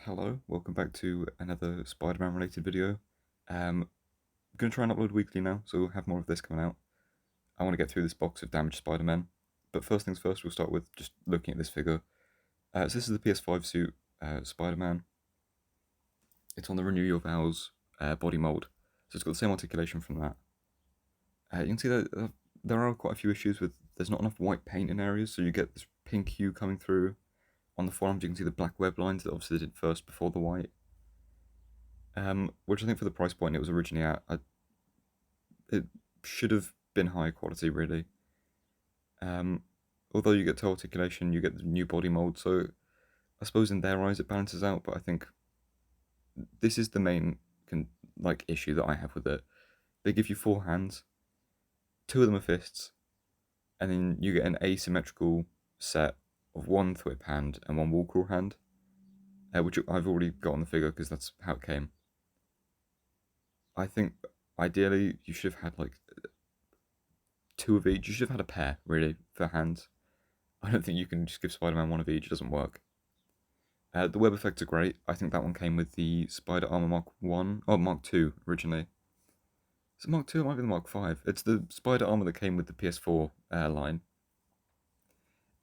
Hello, welcome back to another Spider-Man related video. I'm going to try and upload weekly now, so we'll have more of this coming out. I want to get through this box of damaged Spider-Man, but first things first, we'll start with just looking at this figure. So this is the PS5 suit, Spider-Man. It's on the Renew Your Vows body mold, so it's got the same articulation from that. You can see that there are quite a few issues with there's not enough white paint in areas, so you get this pink hue coming through. On the forearms, you can see the black web lines that obviously they did first before the white. Which I think for the price point it was originally at, it should have been higher quality really. Although you get toe articulation, you get the new body mold, so I suppose in their eyes it balances out. But I think this is the main issue that I have with it. They give you 4 hands, 2 of them are fists, and then you get an asymmetrical set of 1 thwip hand and 1 wall crawl hand, which I've already got on the figure because that's how it came. I think ideally you should have had like 2 of each. You should have had a pair really for hands. I don't think you can just give Spider-Man 1 of each. It doesn't work. The web effects are great. I think that one came with the Spider Armor Mark 1 or Mark 2 originally. Is it Mark 2? It might be the Mark 5. It's the Spider Armor that came with the PS4 line.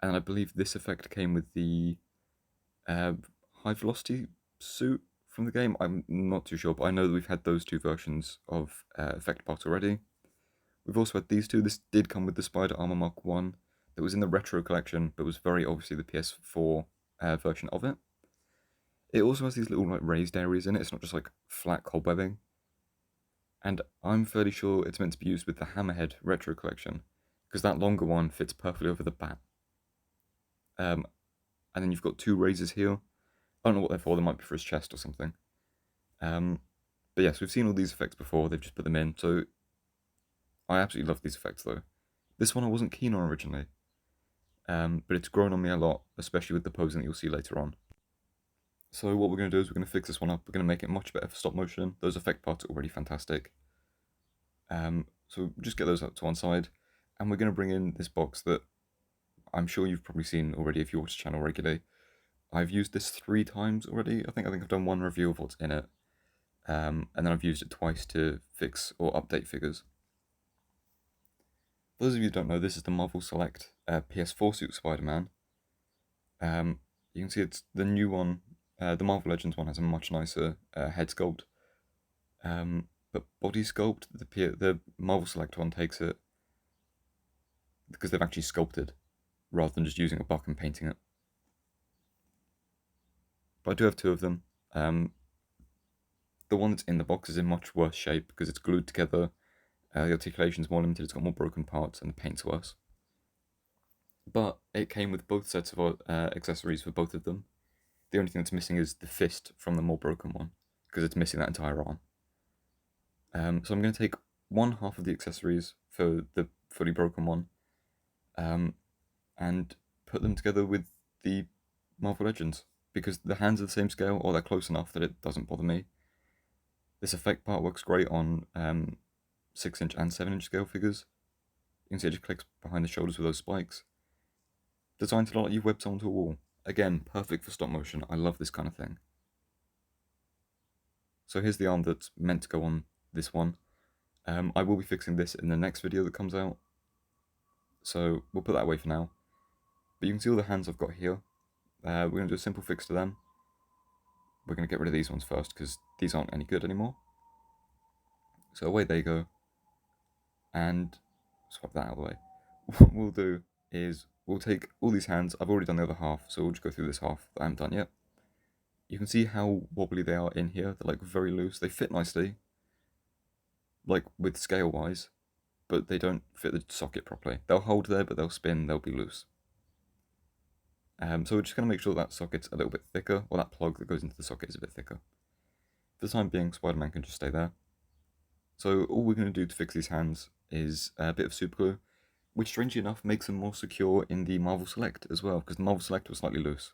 And I believe this effect came with the High Velocity suit from the game. I'm not too sure, but I know that we've had those 2 versions of effect parts already. We've also had these 2. This did come with the Spider Armor Mark 1 that was in the Retro collection, but was very obviously the PS4 version of it. It also has these little like raised areas in it. It's not just like flat cobwebbing. And I'm fairly sure it's meant to be used with the Hammerhead Retro collection, because that longer one fits perfectly over the bat. And then you've got 2 raises here. I don't know what they're for. They might be for his chest or something. But yes, we've seen all these effects before. They've just put them in. So I absolutely love these effects though. This one I wasn't keen on originally. But it's grown on me a lot, especially with the posing that you'll see later on. So what we're going to do is we're going to fix this one up. We're going to make it much better for stop motion. Those effect parts are already fantastic. So just get those up to one side. And we're going to bring in this box that I'm sure you've probably seen already if you watch the channel regularly. I've used this 3 times already. I think I've done 1 review of what's in it. And then I've used it twice to fix or update figures. For those of you who don't know, this is the Marvel Select PS4 suit Spider-Man. You can see it's the new one. The Marvel Legends one has a much nicer head sculpt. But body sculpt, the Marvel Select one takes it because they've actually sculpted rather than just using a buck and painting it. But I do have 2 of them. The one that's in the box is in much worse shape because it's glued together. The articulation's more limited, it's got more broken parts, and the paint's worse. But it came with both sets of accessories for both of them. The only thing that's missing is the fist from the more broken one, because it's missing that entire arm. So I'm going to take 1 half of the accessories for the fully broken one, and put them together with the Marvel Legends, because the hands are the same scale, or they're close enough that it doesn't bother me. This effect part works great on 6-inch and 7-inch scale figures. You can see it just clicks behind the shoulders with those spikes. Designed to look like you've webbed someone to a wall. Again, perfect for stop motion. I love this kind of thing. So here's the arm that's meant to go on this one. I will be fixing this in the next video that comes out. So we'll put that away for now. But you can see all the hands I've got here. We're going to do a simple fix to them. We're going to get rid of these ones first because these aren't any good anymore. So away they go. And swap that out of the way. What we'll do is we'll take all these hands. I've already done the other half, so we'll just go through this half that I haven't done yet. You can see how wobbly they are in here. They're like very loose. They fit nicely, like with scale wise, but they don't fit the socket properly. They'll hold there, but they'll spin, they'll be loose. So we're just going to make sure that socket's a little bit thicker, or that plug that goes into the socket is a bit thicker. For the time being, Spider-Man can just stay there. So all we're going to do to fix these hands is a bit of super glue, which strangely enough makes them more secure in the Marvel Select as well, because the Marvel Select was slightly loose,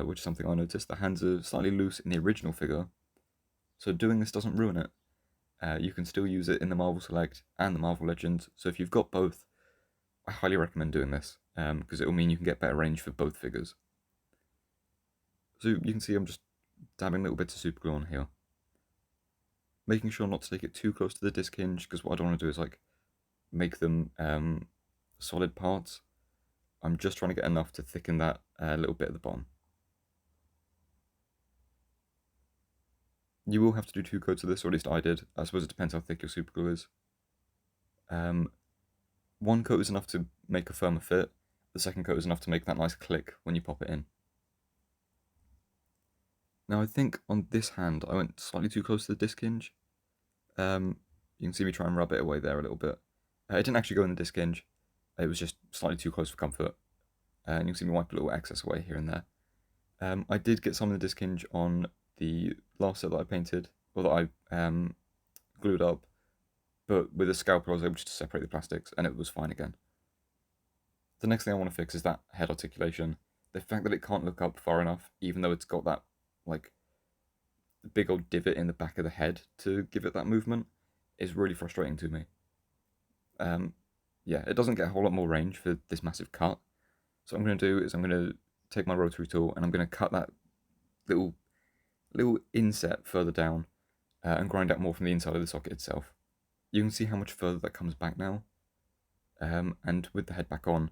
which is something I noticed. The hands are slightly loose in the original figure, so doing this doesn't ruin it. You can still use it in the Marvel Select and the Marvel Legends, so if you've got both, I highly recommend doing this, because it will mean you can get better range for both figures. So you can see I'm just dabbing little bits of super glue on here. Making sure not to take it too close to the disc hinge, because what I don't want to do is like make them solid parts. I'm just trying to get enough to thicken that little bit at the bottom. You will have to do 2 coats of this, or at least I did. I suppose it depends how thick your super glue is. 1 coat is enough to make a firmer fit. The 2nd coat is enough to make that nice click when you pop it in. Now I think on this hand I went slightly too close to the disc hinge. You can see me try and rub it away there a little bit. It didn't actually go in the disc hinge. It was just slightly too close for comfort. And you can see me wipe a little excess away here and there. I did get some of the disc hinge on the last set that I painted, or that I glued up, but with a scalpel I was able to separate the plastics and it was fine again. The next thing I want to fix is that head articulation. The fact that it can't look up far enough, even though it's got that like big old divot in the back of the head to give it that movement, is really frustrating to me. Yeah, it doesn't get a whole lot more range for this massive cut. So what I'm going to do is I'm going to take my rotary tool and I'm going to cut that little inset further down and grind out more from the inside of the socket itself. You can see how much further that comes back now. And with the head back on,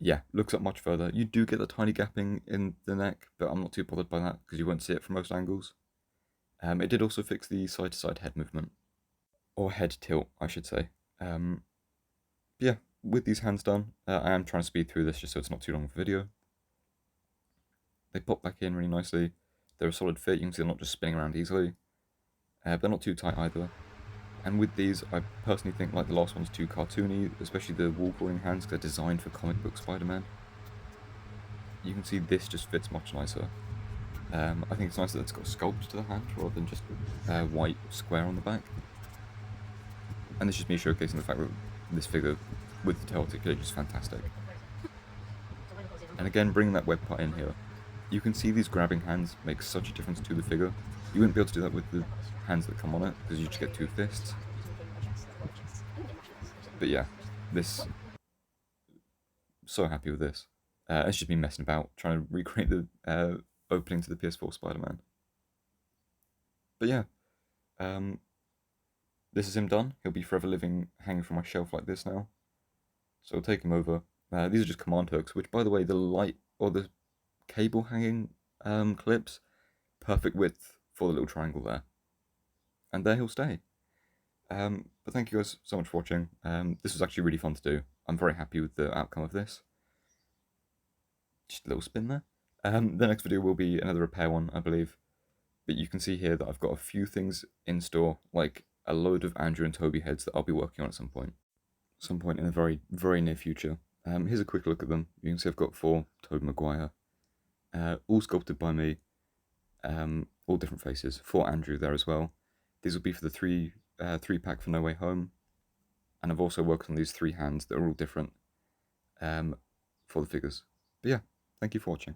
yeah, looks up much further. You do get the tiny gapping in the neck, but I'm not too bothered by that because you won't see it from most angles. It did also fix the side-to-side head movement, or head tilt, I should say. Yeah, with these hands done, I am trying to speed through this just so it's not too long of a video. They pop back in really nicely. They're a solid fit. You can see they're not just spinning around easily. They're not too tight either. And with these, I personally think like the last one's too cartoony, especially the wall crawling hands, because they're designed for comic book Spider-Man. You can see this just fits much nicer. I think it's nice that it's got a sculpt to the hand rather than just a white square on the back. And this is just me showcasing the fact that this figure with the tail articulation is fantastic. And again, bringing that web part in here, you can see these grabbing hands make such a difference to the figure. You wouldn't be able to do that with the hands that come on it, because you just get 2 fists. But yeah, so happy with this. It's just been messing about, trying to recreate the opening to the PS4 Spider-Man. But yeah, this is him done. He'll be forever living hanging from my shelf like this now. So I'll take him over. These are just command hooks, which by the way, the light or the cable hanging clips, perfect width for the little triangle there. And there he'll stay. But thank you guys so much for watching. This was actually really fun to do. I'm very happy with the outcome of this. Just a little spin there. The next video will be another repair one, I believe. But you can see here that I've got a few things in store, like a load of Andrew and Toby heads that I'll be working on at some point. Some point in the very, very near future. Here's a quick look at them. You can see I've got 4 Tobey Maguire. All sculpted by me. All different faces. 4 Andrew there as well. These will be for the 3-pack for No Way Home. And I've also worked on these 3 hands that are all different for the figures. But yeah, thank you for watching.